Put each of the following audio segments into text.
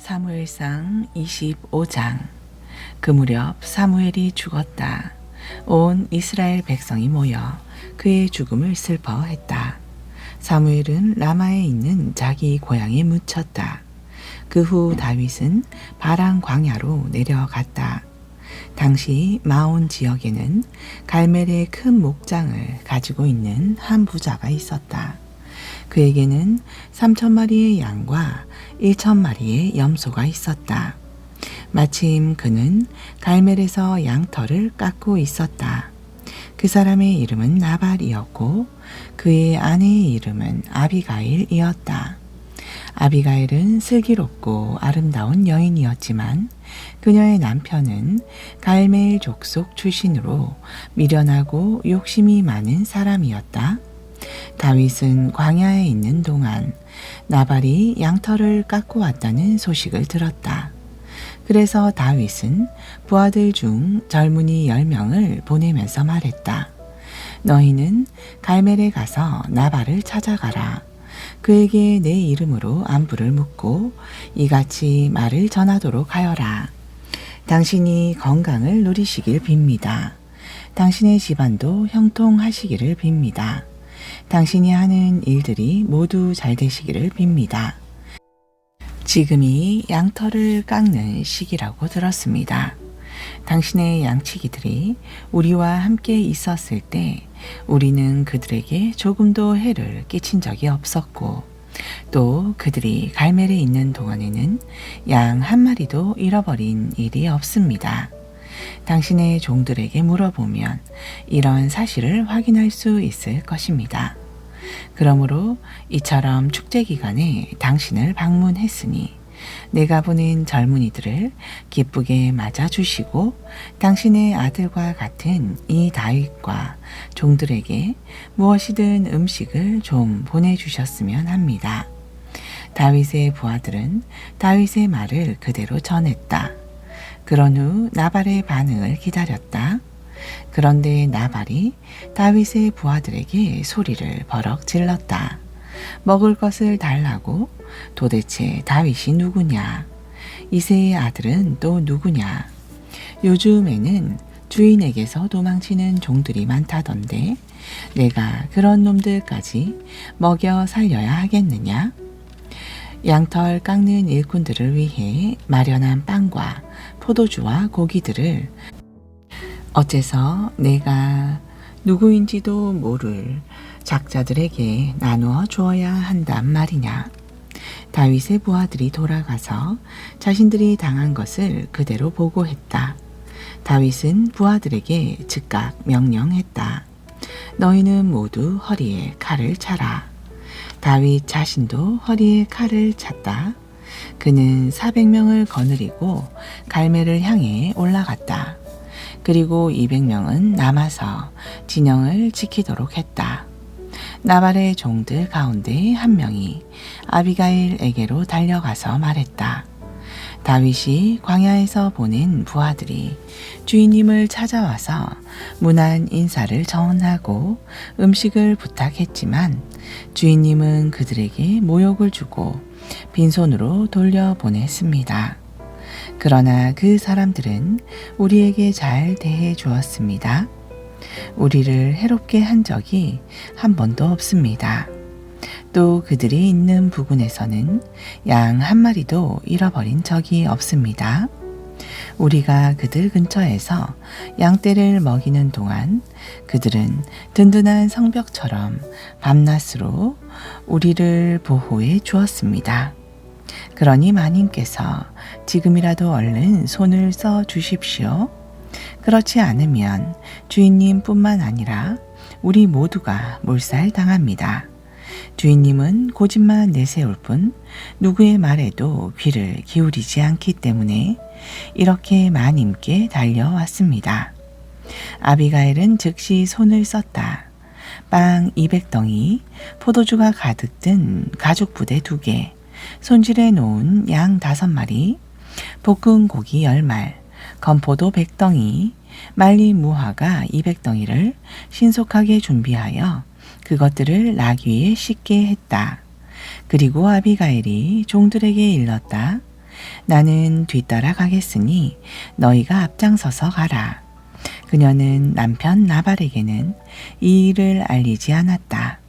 사무엘상 25장. 그 무렵 사무엘이 죽었다. 온 이스라엘 백성이 모여 그의 죽음을 슬퍼했다. 사무엘은 라마에 있는 자기 고향에 묻혔다. 그 후 다윗은 바란 광야로 내려갔다. 당시 마온 지역에는 갈멜의 큰 목장을 가지고 있는 한 부자가 있었다. 그에게는 3,000마리의 양과 1,000마리의 염소가 있었다. 마침 그는 갈멜에서 양털을 깎고 있었다. 그 사람의 이름은 나발이었고 그의 아내의 이름은 아비가일이었다. 아비가일은 슬기롭고 아름다운 여인이었지만 그녀의 남편은 갈멜 족속 출신으로 미련하고 욕심이 많은 사람이었다. 다윗은 광야에 있는 동안 나발이 양털을 깎고 왔다는 소식을 들었다. 그래서 다윗은 부하들 중 젊은이 10명을 보내면서 말했다. 너희는 갈멜에 가서 나발을 찾아가라. 그에게 내 이름으로 안부를 묻고 이같이 말을 전하도록 하여라. 당신이 건강을 누리시길 빕니다. 당신의 집안도 형통하시기를 빕니다. 당신이 하는 일들이 모두 잘 되시기를 빕니다. 지금이 양털을 깎는 시기라고 들었습니다. 당신의 양치기들이 우리와 함께 있었을 때 우리는 그들에게 조금도 해를 끼친 적이 없었고 또 그들이 갈멜에 있는 동안에는 양 한 마리도 잃어버린 일이 없습니다. 당신의 종들에게 물어보면 이런 사실을 확인할 수 있을 것입니다. 그러므로 이처럼 축제 기간에 당신을 방문했으니 내가 보낸 젊은이들을 기쁘게 맞아주시고 당신의 아들과 같은 이 다윗과 종들에게 무엇이든 음식을 좀 보내주셨으면 합니다. 다윗의 부하들은 다윗의 말을 그대로 전했다. 그런 후 나발의 반응을 기다렸다. 그런데 나발이 다윗의 부하들에게 소리를 버럭 질렀다. 먹을 것을 달라고? 도대체 다윗이 누구냐? 이새의 아들은 또 누구냐? 요즘에는 주인에게서 도망치는 종들이 많다던데 내가 그런 놈들까지 먹여 살려야 하겠느냐? 양털 깎는 일꾼들을 위해 마련한 빵과 포도주와 고기들을 어째서 내가 누구인지도 모를 작자들에게 나누어 주어야 한단 말이냐. 다윗의 부하들이 돌아가서 자신들이 당한 것을 그대로 보고했다. 다윗은 부하들에게 즉각 명령했다. 너희는 모두 허리에 칼을 차라. 다윗 자신도 허리에 칼을 찼다. 그는 400명을 거느리고 갈멜을 향해 올라갔다. 그리고 200명은 남아서 진영을 지키도록 했다. 나발의 종들 가운데 한 명이 아비가일에게로 달려가서 말했다. 다윗이 광야에서 보낸 부하들이 주인님을 찾아와서 무난 인사를 전하고 음식을 부탁했지만 주인님은 그들에게 모욕을 주고 빈손으로 돌려보냈습니다. 그러나 그 사람들은 우리에게 잘 대해 주었습니다. 우리를 해롭게 한 적이 한 번도 없습니다. 또 그들이 있는 부근에서는 양 한 마리도 잃어버린 적이 없습니다. 우리가 그들 근처에서 양떼를 먹이는 동안 그들은 든든한 성벽처럼 밤낮으로 우리를 보호해 주었습니다. 그러니 마님께서 지금이라도 얼른 손을 써 주십시오. 그렇지 않으면 주인님 뿐만 아니라 우리 모두가 몰살당합니다. 주인님은 고집만 내세울 뿐 누구의 말에도 귀를 기울이지 않기 때문에 이렇게 마님께 달려왔습니다. 아비가일은 즉시 손을 썼다. 빵 200덩이, 포도주가 가득 든 가죽 부대 2개, 손질해 놓은 양 5마리, 볶은 고기 10말, 건포도 100덩이, 말린 무화과 200덩이를 신속하게 준비하여 그것들을 나귀에 싣게 했다. 그리고 아비가일이 종들에게 일렀다. 나는 뒤따라 가겠으니 너희가 앞장서서 가라. 그녀는 남편 나발에게는 이 일을 알리지 않았다.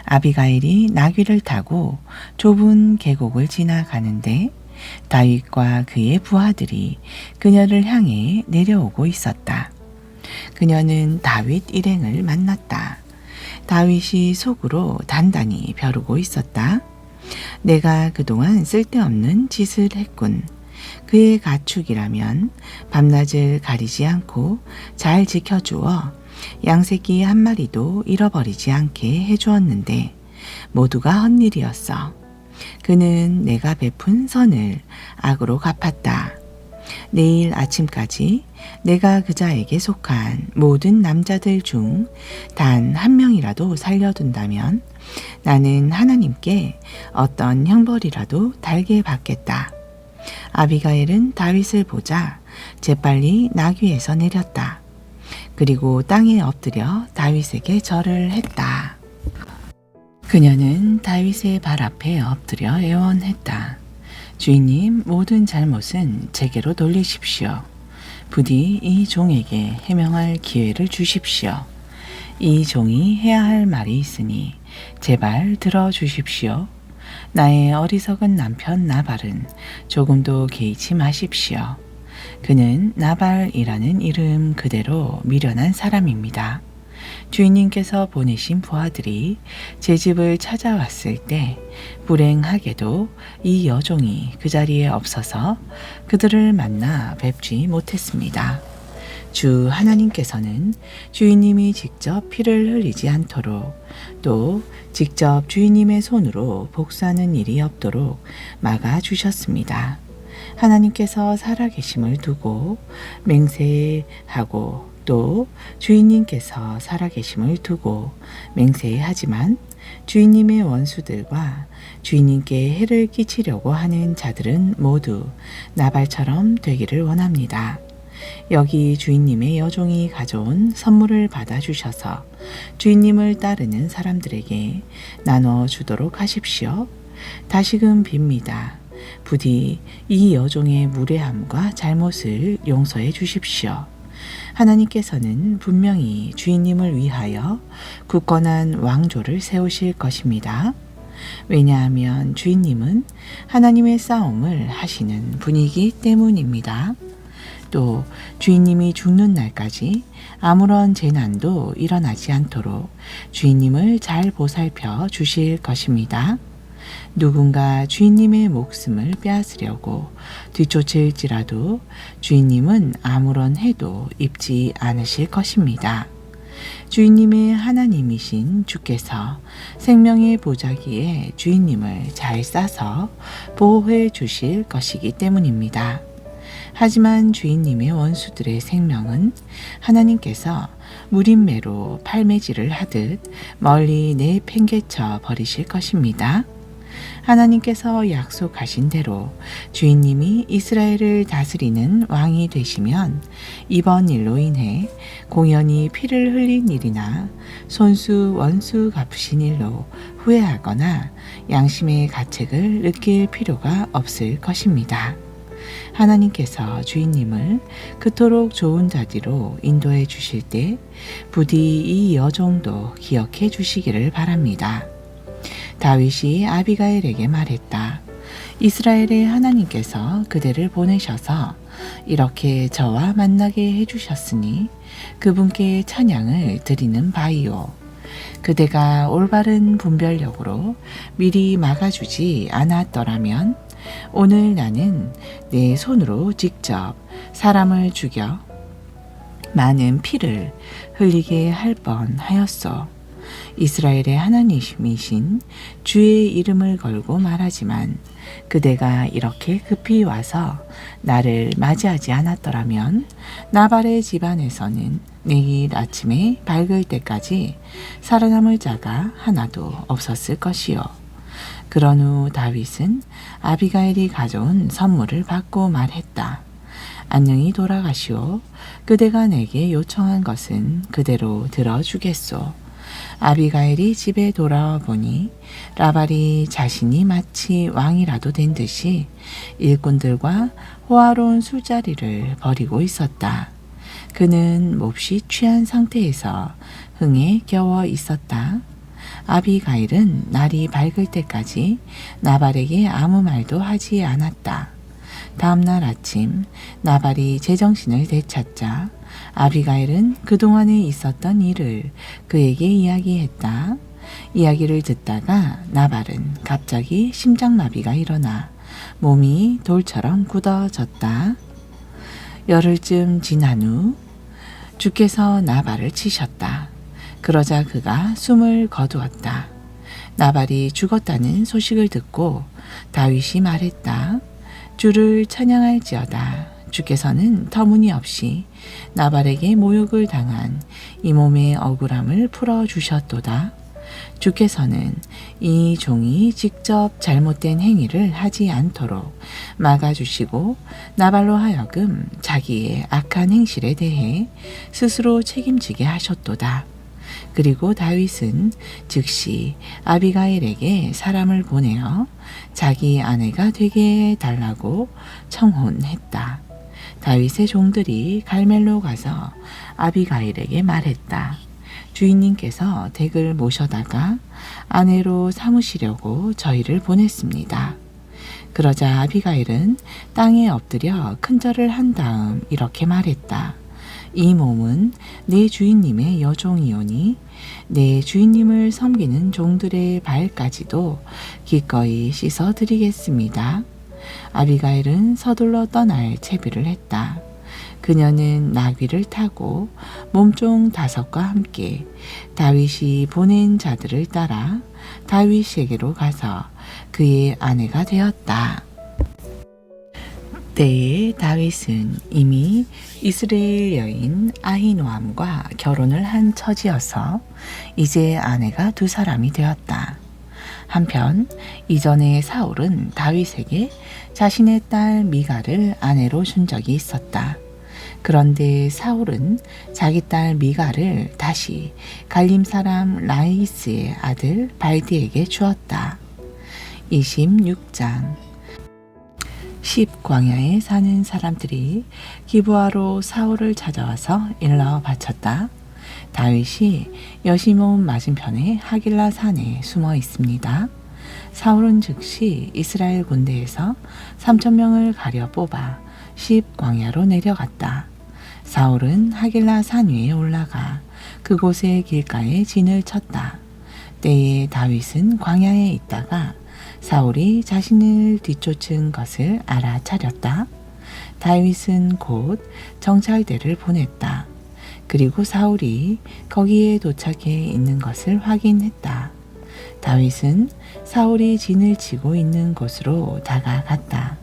아비가일이 나귀를 타고 좁은 계곡을 지나가는데 다윗과 그의 부하들이 그녀를 향해 내려오고 있었다. 그녀는 다윗 일행을 만났다. 다윗이 속으로 단단히 벼르고 있었다. 내가 그동안 쓸데없는 짓을 했군. 그의 가축이라면 밤낮을 가리지 않고 잘 지켜주어 양새끼 한 마리도 잃어버리지 않게 해주었는데 모두가 헛일이었어. 그는 내가 베푼 선을 악으로 갚았다. 내일 아침까지 내가 그자에게 속한 모든 남자들 중 단 한 명이라도 살려둔다면 나는 하나님께 어떤 형벌이라도 달게 받겠다. 아비가일은 다윗을 보자 재빨리 나귀에서 내렸다. 그리고 땅에 엎드려 다윗에게 절을 했다. 그녀는 다윗의 발 앞에 엎드려 애원했다. 주인님, 모든 잘못은 제게로 돌리십시오. 부디 이 종에게 해명할 기회를 주십시오. 이 종이 해야 할 말이 있으니 제발 들어주십시오. 나의 어리석은 남편 나발은 조금도 개의치 마십시오. 그는 나발이라는 이름 그대로 미련한 사람입니다. 주인님께서 보내신 부하들이 제 집을 찾아왔을 때 불행하게도 이 여종이 그 자리에 없어서 그들을 만나 뵙지 못했습니다. 주 하나님께서는 주인님이 직접 피를 흘리지 않도록 또 직접 주인님의 손으로 복수하는 일이 없도록 막아주셨습니다. 하나님께서 살아계심을 두고 맹세하고 또 주인님께서 살아계심을 두고 맹세하지만 주인님의 원수들과 주인님께 해를 끼치려고 하는 자들은 모두 나발처럼 되기를 원합니다. 여기 주인님의 여종이 가져온 선물을 받아주셔서 주인님을 따르는 사람들에게 나눠주도록 하십시오. 다시금 빕니다. 부디 이 여종의 무례함과 잘못을 용서해 주십시오. 하나님께서는 분명히 주인님을 위하여 굳건한 왕조를 세우실 것입니다. 왜냐하면 주인님은 하나님의 싸움을 하시는 분이기 때문입니다. 또 주인님이 죽는 날까지 아무런 재난도 일어나지 않도록 주인님을 잘 보살펴 주실 것입니다. 누군가 주인님의 목숨을 빼앗으려고 뒤쫓을지라도 주인님은 아무런 해도 입지 않으실 것입니다. 주인님의 하나님이신 주께서 생명의 보자기에 주인님을 잘 싸서 보호해 주실 것이기 때문입니다. 하지만 주인님의 원수들의 생명은 하나님께서 무림매로 팔매질을 하듯 멀리 내팽개쳐 버리실 것입니다. 하나님께서 약속하신 대로 주인님이 이스라엘을 다스리는 왕이 되시면 이번 일로 인해 공연히 피를 흘린 일이나 손수 원수 갚으신 일로 후회하거나 양심의 가책을 느낄 필요가 없을 것입니다. 하나님께서 주인님을 그토록 좋은 자리로 인도해 주실 때 부디 이 여종도 기억해 주시기를 바랍니다. 다윗이 아비가일에게 말했다. 이스라엘의 하나님께서 그대를 보내셔서 이렇게 저와 만나게 해주셨으니 그분께 찬양을 드리는 바이오. 그대가 올바른 분별력으로 미리 막아주지 않았더라면 오늘 나는 내 손으로 직접 사람을 죽여 많은 피를 흘리게 할 뻔하였소. 이스라엘의 하나님이신 주의 이름을 걸고 말하지만 그대가 이렇게 급히 와서 나를 맞이하지 않았더라면 나발의 집안에서는 내일 아침에 밝을 때까지 살아남을 자가 하나도 없었을 것이요. 그런 후 다윗은 아비가일이 가져온 선물을 받고 말했다. 안녕히 돌아가시오. 그대가 내게 요청한 것은 그대로 들어주겠소. 아비가일이 집에 돌아와 보니 라발이 자신이 마치 왕이라도 된 듯이 일꾼들과 호화로운 술자리를 벌이고 있었다. 그는 몹시 취한 상태에서 흥에 겨워 있었다. 아비가일은 날이 밝을 때까지 나발에게 아무 말도 하지 않았다. 다음날 아침 나발이 제정신을 되찾자 아비가일은 그동안에 있었던 일을 그에게 이야기했다. 이야기를 듣다가 나발은 갑자기 심장마비가 일어나 몸이 돌처럼 굳어졌다. 열흘쯤 지난 후 주께서 나발을 치셨다. 그러자 그가 숨을 거두었다. 나발이 죽었다는 소식을 듣고 다윗이 말했다. 주를 찬양할지어다. 주께서는 터무니없이 나발에게 모욕을 당한 이 몸의 억울함을 풀어주셨도다. 주께서는 이 종이 직접 잘못된 행위를 하지 않도록 막아주시고 나발로 하여금 자기의 악한 행실에 대해 스스로 책임지게 하셨도다. 그리고 다윗은 즉시 아비가일에게 사람을 보내어 자기 아내가 되게 해달라고 청혼했다. 다윗의 종들이 갈멜로 가서 아비가일에게 말했다. 주인님께서 댁을 모셔다가 아내로 삼으시려고 저희를 보냈습니다. 그러자 아비가일은 땅에 엎드려 큰절을 한 다음 이렇게 말했다. 이 몸은 내 주인님의 여종이오니 내 주인님을 섬기는 종들의 발까지도 기꺼이 씻어 드리겠습니다. 아비가일은 서둘러 떠날 채비를 했다. 그녀는 나귀를 타고 몸종 5과 함께 다윗이 보낸 자들을 따라 다윗에게로 가서 그의 아내가 되었다. 때에 다윗은 이미 이스라엘 여인 아히노암과 결혼을 한 처지여서 이제 아내가 2사람이 되었다. 한편 이전에 사울은 다윗에게 자신의 딸 미갈을 아내로 준 적이 있었다. 그런데 사울은 자기 딸 미갈을 다시 갈림 사람 라이스의 아들 발디에게 주었다. 26장 10광야에 사는 사람들이 기브아로 사울을 찾아와서 일러 바쳤다. 다윗이 여시몬 맞은편의 하길라 산에 숨어 있습니다. 사울은 즉시 이스라엘 군대에서 3,000명을 가려 뽑아 10광야로 내려갔다. 사울은 하길라 산 위에 올라가 그곳의 길가에 진을 쳤다. 때에 다윗은 광야에 있다가 사울이 자신을 뒤쫓은 것을 알아차렸다. 다윗은 곧 정찰대를 보냈다. 그리고 사울이 거기에 도착해 있는 것을 확인했다. 다윗은 사울이 진을 치고 있는 곳으로 다가갔다.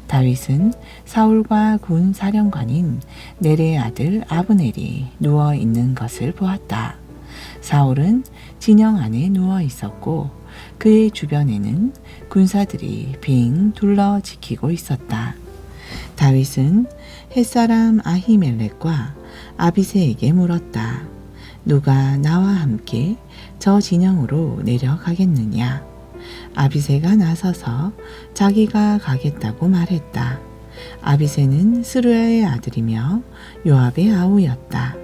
다윗은 사울과 군 사령관인 넬의 아들 아브넬이 누워 있는 것을 보았다. 사울은 진영 안에 누워 있었고 그의 주변에는 군사들이 빙 둘러 지키고 있었다. 다윗은 햇사람 아히멜렉과 아비새에게 물었다. 누가 나와 함께 저 진영으로 내려가겠느냐? 아비새가 나서서 자기가 가겠다고 말했다. 아비새는 스루야의 아들이며 요압의 아우였다.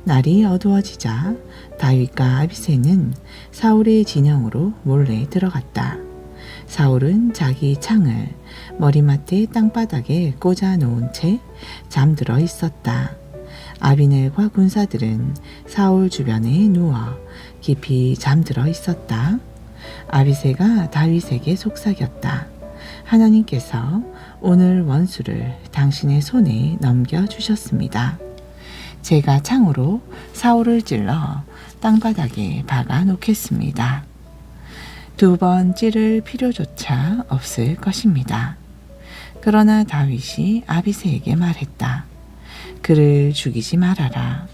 날이 어두워지자 다윗과 아비새는 사울의 진영으로 몰래 들어갔다. 사울은 자기 창을 머리맡에 땅바닥에 꽂아 놓은 채 잠들어 있었다. 아비넬과 군사들은 사울 주변에 누워 깊이 잠들어 있었다. 아비새가 다윗에게 속삭였다. 하나님께서 오늘 원수를 당신의 손에 넘겨주셨습니다. 제가 창으로 사울을 찔러 땅바닥에 박아 놓겠습니다. 2번 찌를 필요조차 없을 것입니다. 그러나 다윗이 아비새에게 말했다. 그를 죽이지 말아라.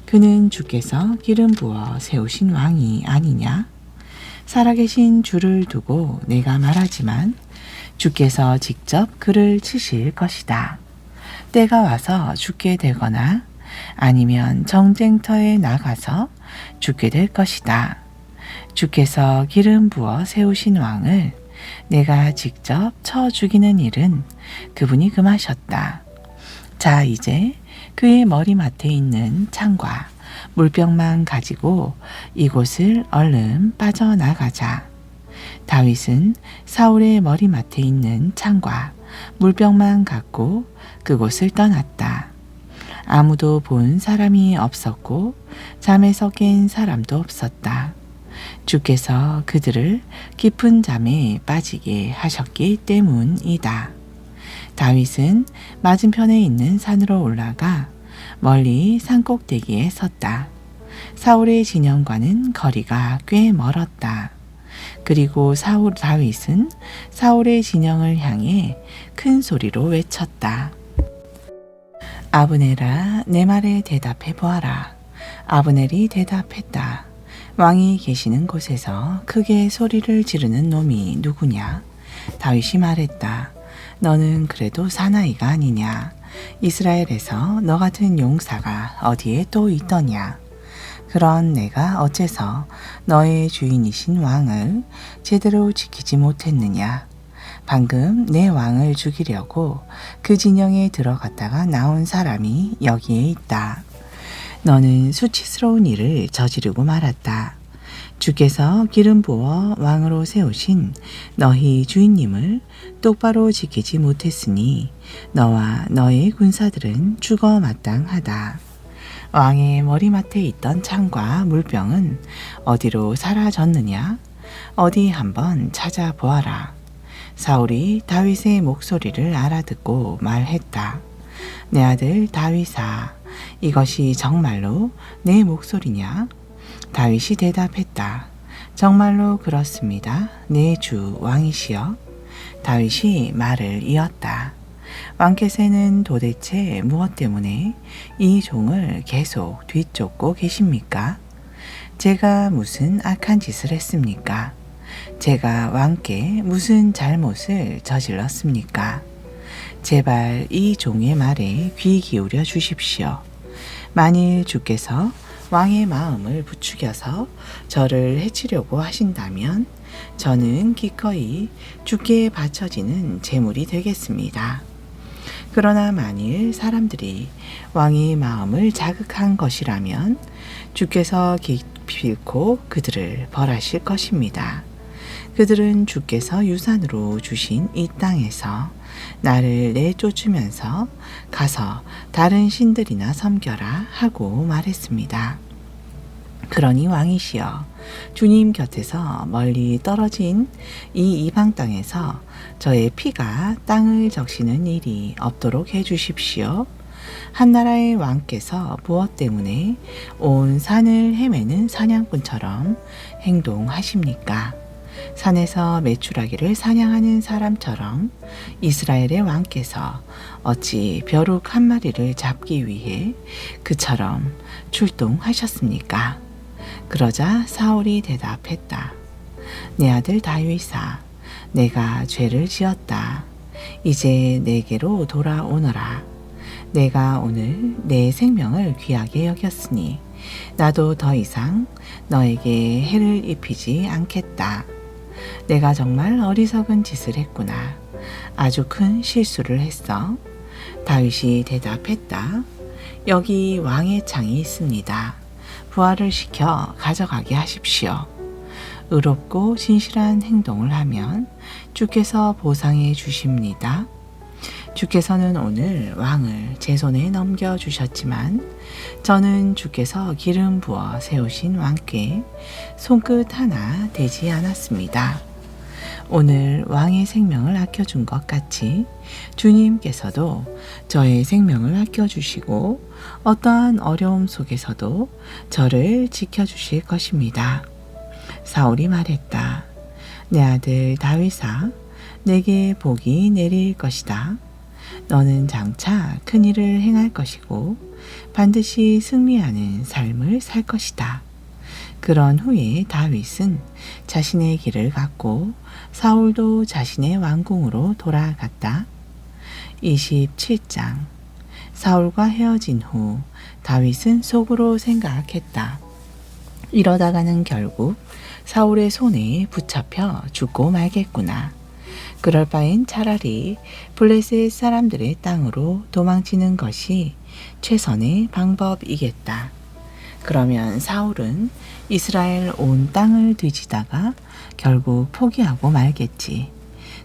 그는 주께서 기름 부어 세우신 왕이 아니냐? 살아계신 주를 두고 내가 말하지만 주께서 직접 그를 치실 것이다. 때가 와서 죽게 되거나 아니면 정쟁터에 나가서 죽게 될 것이다. 주께서 기름 부어 세우신 왕을 내가 직접 쳐 죽이는 일은 그분이 금하셨다. 자, 이제 그의 머리맡에 있는 창과 물병만 가지고 이곳을 얼른 빠져나가자. 다윗은 사울의 머리맡에 있는 창과 물병만 갖고 그곳을 떠났다. 아무도 본 사람이 없었고 잠에서 깬 사람도 없었다. 주께서 그들을 깊은 잠에 빠지게 하셨기 때문이다. 다윗은 맞은편에 있는 산으로 올라가 멀리 산꼭대기에 섰다. 사울의 진영과는 거리가 꽤 멀었다. 그리고 다윗은 사울의 진영을 향해 큰 소리로 외쳤다. 아브넬아, 내 말에 대답해 보아라. 아브넬이 대답했다. 왕이 계시는 곳에서 크게 소리를 지르는 놈이 누구냐? 다윗이 말했다. 너는 그래도 사나이가 아니냐? 이스라엘에서 너 같은 용사가 어디에 또 있더냐? 그런 내가 어째서 너의 주인이신 왕을 제대로 지키지 못했느냐? 방금 내 왕을 죽이려고 그 진영에 들어갔다가 나온 사람이 여기에 있다. 너는 수치스러운 일을 저지르고 말았다. 주께서 기름 부어 왕으로 세우신 너희 주인님을 똑바로 지키지 못했으니 너와 너의 군사들은 죽어 마땅하다. 왕의 머리맡에 있던 창과 물병은 어디로 사라졌느냐? 어디 한번 찾아보아라. 사울이 다윗의 목소리를 알아듣고 말했다. 내 아들 다윗아, 이것이 정말로 내 목소리냐? 다윗이 대답했다. 정말로 그렇습니다. 내 주 왕이시여. 다윗이 말을 이었다. 왕께서는 도대체 무엇 때문에 이 종을 계속 뒤쫓고 계십니까? 제가 무슨 악한 짓을 했습니까? 제가 왕께 무슨 잘못을 저질렀습니까? 제발 이 종의 말에 귀 기울여 주십시오. 만일 주께서 왕의 마음을 부추겨서 저를 해치려고 하신다면 저는 기꺼이 주께 바쳐지는 제물이 되겠습니다. 그러나 만일 사람들이 왕의 마음을 자극한 것이라면 주께서 기필코 그들을 벌하실 것입니다. 그들은 주께서 유산으로 주신 이 땅에서 나를 내쫓으면서 가서 다른 신들이나 섬겨라 하고 말했습니다. 그러니 왕이시여, 주님 곁에서 멀리 떨어진 이 이방 땅에서 저의 피가 땅을 적시는 일이 없도록 해주십시오. 한나라의 왕께서 무엇 때문에 온 산을 헤매는 사냥꾼처럼 행동하십니까? 산에서 메추라기를 사냥하는 사람처럼 이스라엘의 왕께서 어찌 벼룩 한 마리를 잡기 위해 그처럼 출동하셨습니까? 그러자 사울이 대답했다. 내 아들 다윗아, 내가 죄를 지었다. 이제 내게로 돌아오너라. 내가 오늘 내 생명을 귀하게 여겼으니 나도 더 이상 너에게 해를 입히지 않겠다. 내가 정말 어리석은 짓을 했구나. 아주 큰 실수를 했어. 다윗이 대답했다. 여기 왕의 창이 있습니다. 부하를 시켜 가져가게 하십시오. 의롭고 진실한 행동을 하면 주께서 보상해 주십니다. 주께서는 오늘 왕을 제 손에 넘겨주셨지만 저는 주께서 기름 부어 세우신 왕께 손끝 하나 대지 않았습니다. 오늘 왕의 생명을 아껴준 것 같이 주님께서도 저의 생명을 아껴주시고 어떠한 어려움 속에서도 저를 지켜주실 것입니다. 사울이 말했다. 내 아들 다윗아, 내게 복이 내릴 것이다. 너는 장차 큰 일을 행할 것이고 반드시 승리하는 삶을 살 것이다. 그런 후에 다윗은 자신의 길을 갔고 사울도 자신의 왕궁으로 돌아갔다. 27장. 사울과 헤어진 후 다윗은 속으로 생각했다. 이러다가는 결국 사울의 손에 붙잡혀 죽고 말겠구나. 그럴 바엔 차라리 블레셋 사람들의 땅으로 도망치는 것이 최선의 방법이겠다. 그러면 사울은 이스라엘 온 땅을 뒤지다가 결국 포기하고 말겠지.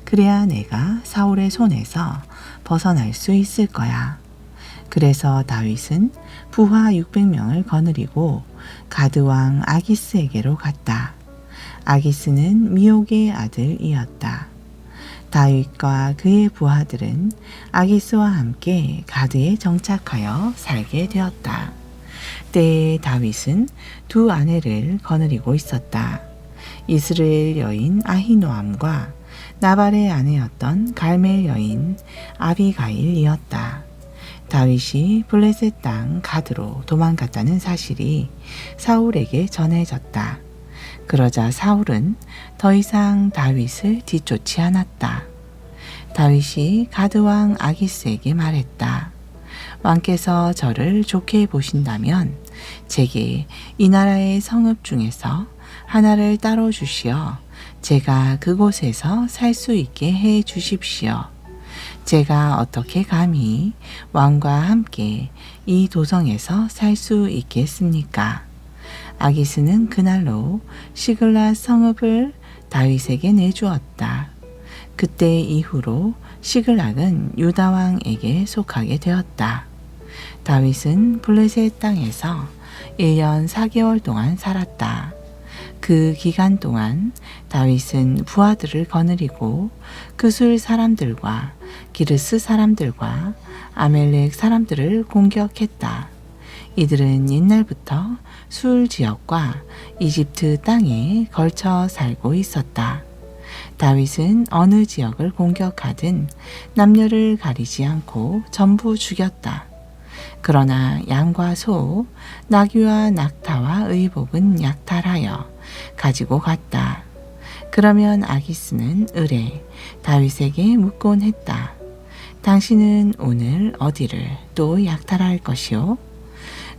그래야 내가 사울의 손에서 벗어날 수 있을 거야. 그래서 다윗은 부하 600명을 거느리고 가드왕 아기스에게로 갔다. 아기스는 미옥의 아들이었다. 다윗과 그의 부하들은 아기스와 함께 가드에 정착하여 살게 되었다. 때에 다윗은 두 아내를 거느리고 있었다. 이스라엘 여인 아히노암과 나발의 아내였던 갈멜 여인 아비가일이었다. 다윗이 블레셋 땅 가드로 도망갔다는 사실이 사울에게 전해졌다. 그러자 사울은 더 이상 다윗을 뒤쫓지 않았다. 다윗이 가드왕 아기스에게 말했다. 왕께서 저를 좋게 보신다면 제게 이 나라의 성읍 중에서 하나를 따로 주시어 제가 그곳에서 살 수 있게 해 주십시오. 제가 어떻게 감히 왕과 함께 이 도성에서 살 수 있겠습니까? 아기스는 그날로 시글랏 성읍을 다윗에게 내주었다. 그때 이후로 시글락은 유다 왕에게 속하게 되었다. 다윗은 블레셋 땅에서 1년 4개월 동안 살았다. 그 기간 동안 다윗은 부하들을 거느리고 그술 사람들과 기르스 사람들과 아멜렉 사람들을 공격했다. 이들은 옛날부터 술 지역과 이집트 땅에 걸쳐 살고 있었다. 다윗은 어느 지역을 공격하든 남녀를 가리지 않고 전부 죽였다. 그러나 양과 소, 나귀와 낙타와 의복은 약탈하여 가지고 갔다. 그러면 아기스는 을에 다윗에게 묻곤 했다. 당신은 오늘 어디를 또 약탈할 것이오?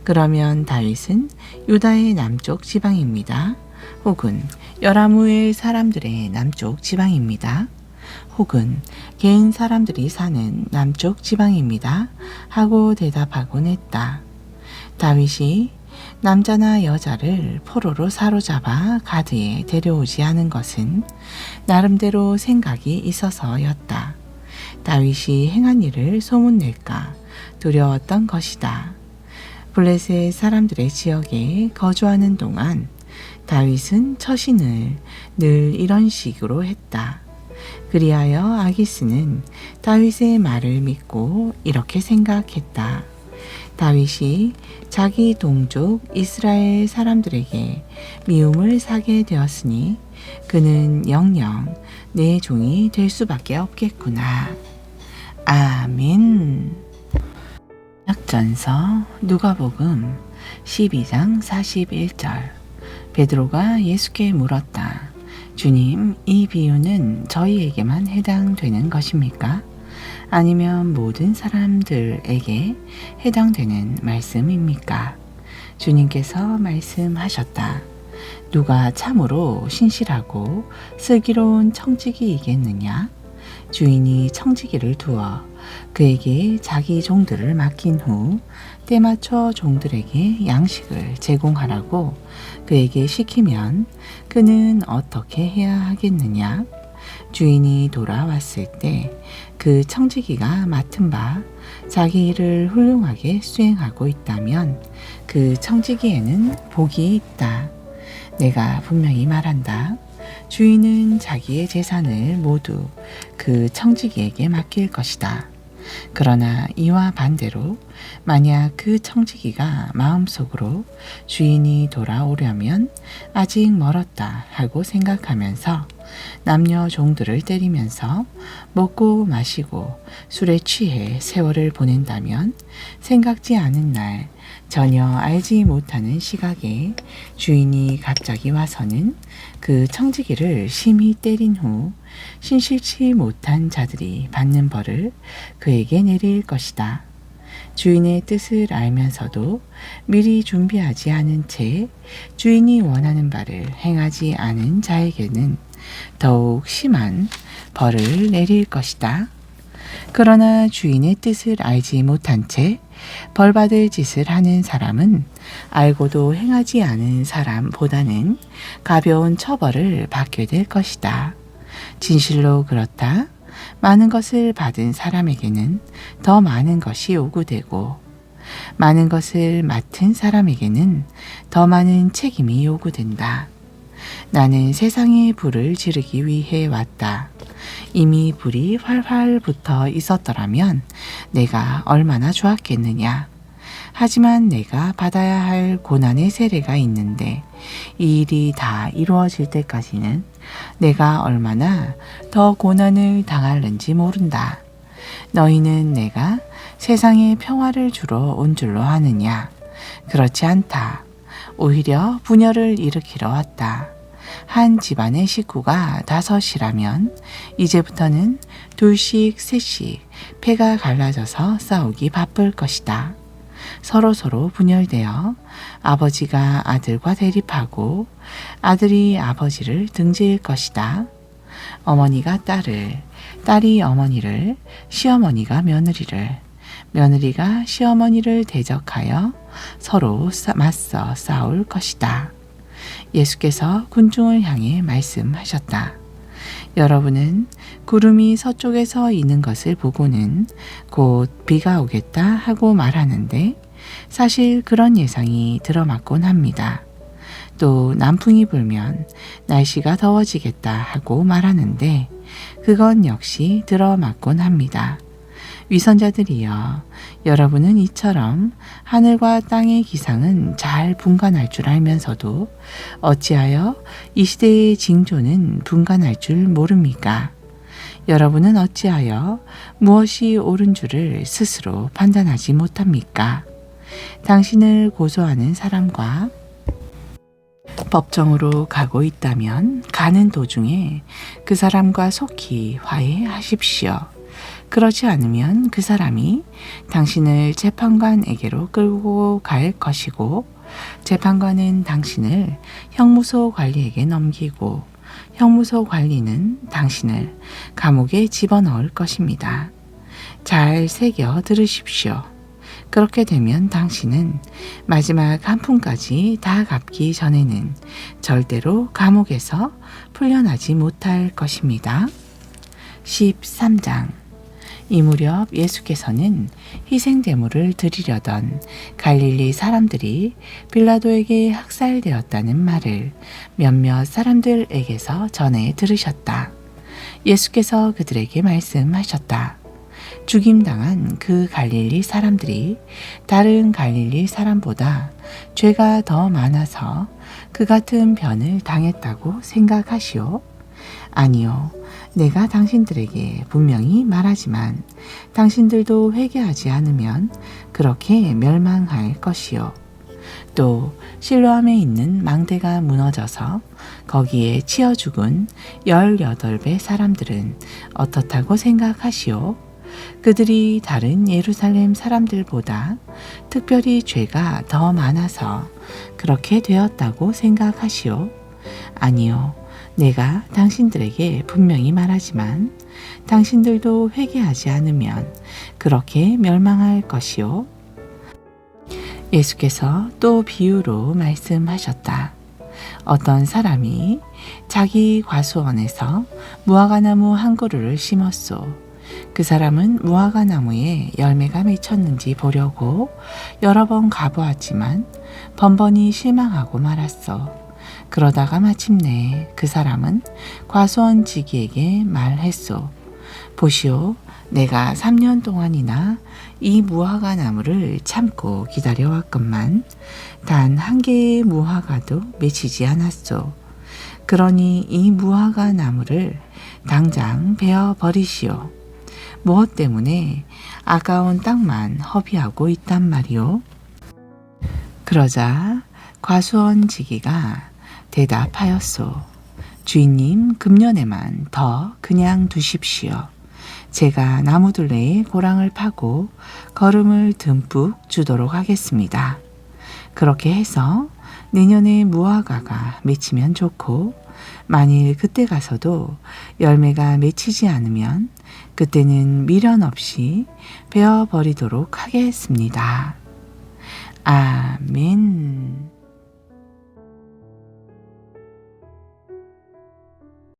그러면 다윗은 유다의 남쪽 지방입니다. 혹은 여라무엘 사람들의 남쪽 지방입니다. 혹은 개인 사람들이 사는 남쪽 지방입니다. 하고 대답하곤 했다. 다윗이 남자나 여자를 포로로 사로잡아 가드에 데려오지 않은 것은 나름대로 생각이 있어서였다. 다윗이 행한 일을 소문낼까 두려웠던 것이다. 블레셋 사람들의 지역에 거주하는 동안 다윗은 처신을 늘 이런 식으로 했다. 그리하여 아기스는 다윗의 말을 믿고 이렇게 생각했다. 다윗이 자기 동족 이스라엘 사람들에게 미움을 사게 되었으니 그는 영영 내 종이 될 수밖에 없겠구나. 아멘. 약전서 누가복음 12장 41절. 베드로가 예수께 물었다. 주님, 이 비유는 저희에게만 해당되는 것입니까? 아니면 모든 사람들에게 해당되는 말씀입니까? 주님께서 말씀하셨다. 누가 참으로 신실하고 슬기로운 청지기이겠느냐? 주인이 청지기를 두어 그에게 자기 종들을 맡긴 후 때맞춰 종들에게 양식을 제공하라고 그에게 시키면 그는 어떻게 해야 하겠느냐? 주인이 돌아왔을 때 그 청지기가 맡은 바 자기 일을 훌륭하게 수행하고 있다면 그 청지기에는 복이 있다. 내가 분명히 말한다. 주인은 자기의 재산을 모두 그 청지기에게 맡길 것이다. 그러나 이와 반대로 만약 그 청지기가 마음속으로 주인이 돌아오려면 아직 멀었다 하고 생각하면서 남녀 종들을 때리면서 먹고 마시고 술에 취해 세월을 보낸다면 생각지 않은 날 전혀 알지 못하는 시각에 주인이 갑자기 와서는 그 청지기를 심히 때린 후 신실치 못한 자들이 받는 벌을 그에게 내릴 것이다. 주인의 뜻을 알면서도 미리 준비하지 않은 채 주인이 원하는 바를 행하지 않은 자에게는 더욱 심한 벌을 내릴 것이다. 그러나 주인의 뜻을 알지 못한 채 벌받을 짓을 하는 사람은 알고도 행하지 않은 사람보다는 가벼운 처벌을 받게 될 것이다. 진실로 그렇다. 많은 것을 받은 사람에게는 더 많은 것이 요구되고 많은 것을 맡은 사람에게는 더 많은 책임이 요구된다. 나는 세상에 불을 지르기 위해 왔다. 이미 불이 활활 붙어 있었더라면 내가 얼마나 좋았겠느냐. 하지만 내가 받아야 할 고난의 세례가 있는데 이 일이 다 이루어질 때까지는 내가 얼마나 더 고난을 당할는지 모른다. 너희는 내가 세상에 평화를 주러 온 줄로 아느냐? 그렇지 않다. 오히려 분열을 일으키러 왔다. 한 집안의 식구가 5이라면 이제부터는 2씩, 3씩 패가 갈라져서 싸우기 바쁠 것이다. 서로 분열되어 아버지가 아들과 대립하고 아들이 아버지를 등질 것이다. 어머니가 딸을, 딸이 어머니를, 시어머니가 며느리를, 며느리가 시어머니를 대적하여 서로 맞서 싸울 것이다. 예수께서 군중을 향해 말씀하셨다. 여러분은 구름이 서쪽에서 이는 것을 보고는 곧 비가 오겠다 하고 말하는데 사실 그런 예상이 들어맞곤 합니다. 또 남풍이 불면 날씨가 더워지겠다 하고 말하는데 그건 역시 들어맞곤 합니다. 위선자들이여, 여러분은 이처럼 하늘과 땅의 기상은 잘 분간할 줄 알면서도 어찌하여 이 시대의 징조는 분간할 줄 모릅니까? 여러분은 어찌하여 무엇이 옳은 줄을 스스로 판단하지 못합니까? 당신을 고소하는 사람과 법정으로 가고 있다면 가는 도중에 그 사람과 속히 화해하십시오. 그렇지 않으면 그 사람이 당신을 재판관에게로 끌고 갈 것이고 재판관은 당신을 형무소 관리에게 넘기고 형무소 관리는 당신을 감옥에 집어넣을 것입니다. 잘 새겨 들으십시오. 그렇게 되면 당신은 마지막 한 푼까지 다 갚기 전에는 절대로 감옥에서 풀려나지 못할 것입니다. 13장. 이 무렵 예수께서는 희생제물을 드리려던 갈릴리 사람들이 빌라도에게 학살되었다는 말을 몇몇 사람들에게서 전해 들으셨다. 예수께서 그들에게 말씀하셨다. 죽임당한 그 갈릴리 사람들이 다른 갈릴리 사람보다 죄가 더 많아서 그 같은 변을 당했다고 생각하시오? 아니요. 내가 당신들에게 분명히 말하지만 당신들도 회개하지 않으면 그렇게 멸망할 것이요. 또 실로암에 있는 망대가 무너져서 거기에 치여 죽은 18배 사람들은 어떻다고 생각하시오? 그들이 다른 예루살렘 사람들보다 특별히 죄가 더 많아서 그렇게 되었다고 생각하시오? 아니요. 내가 당신들에게 분명히 말하지만 당신들도 회개하지 않으면 그렇게 멸망할 것이요. 예수께서 또 비유로 말씀하셨다. 어떤 사람이 자기 과수원에서 무화과나무 한 그루를 심었소. 그 사람은 무화과나무에 열매가 맺혔는지 보려고 여러 번 가보았지만 번번이 실망하고 말았소. 그러다가 마침내 그 사람은 과수원 지기에게 말했소. 보시오, 내가 3년 동안이나 이 무화과 나무를 참고 기다려왔건만 단 한 개의 무화과도 맺히지 않았소. 그러니 이 무화과 나무를 당장 베어 버리시오. 무엇 때문에 아까운 땅만 허비하고 있단 말이오? 그러자 과수원 지기가 대답하였소. 주인님, 금년에만 더 그냥 두십시오. 제가 나무둘레에 고랑을 파고 거름을 듬뿍 주도록 하겠습니다. 그렇게 해서 내년에 무화과가 맺히면 좋고, 만일 그때 가서도 열매가 맺히지 않으면 그때는 미련 없이 베어버리도록 하겠습니다. 아멘.